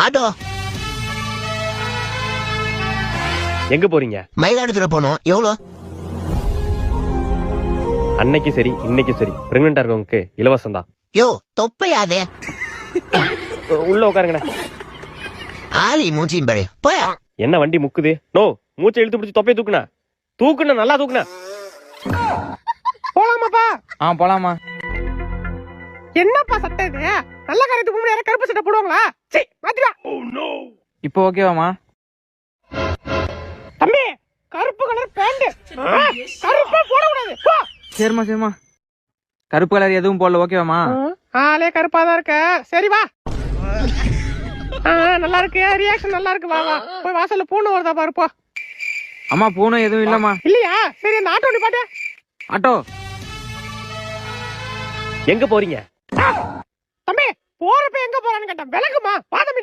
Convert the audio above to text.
Auto. எங்க போறீங்க? மயிலாடுதுறை போனோம். எவ்வளோ? அன்னைக்கு சரி இன்னைக்கு சரி பிரெக்னெண்டா இருக்கவங்களுக்கு இலவசம் தான். யோ தொப்பையாதே. உள்ள உட்காருங்கண்ணே. ஆலி மூச்சியும் பாரு. போயா. என்ன வண்டி முக்குது? நோ, மூச்சை இழுத்து பிடிச்சி தொப்பையை தூக்குன நல்லா தூக்குன. போலாமாப்பா? போலாமா. என்னப்பா சட்டை இது? நல்ல காரியத்துக்கு முன்னாடி கருப்பு சட்டை போடுவாங்களா? சீ, மாத்திடா. இப்போ ஓகேவாமா? தம்பி, கருப்பு கலர் பேண்ட். கருப்பா போட கூடாது. போ. சரிம்மா. கருப்பு கலர் எதுவும் போடல, ஓகேவாமா? ஆளே கருப்பா தான் இருக்க. சரி வா. நல்லா இருக்கு, ரியாக்ஷன் நல்லா இருக்கு. வா வா, போய் வாசல்ல பூனை வருதா பாரு. போ. அம்மா பூனை எதுவும் இல்லம்மா. இல்லையா? சரி, அந்த ஆட்டோ நிப்பாட்டு. ஆட்டோ. எங்க போறீங்க? தம்பி, போறப்ப எங்க போறான்னு கேட்டேன். விலகுமா? வா தம்பி.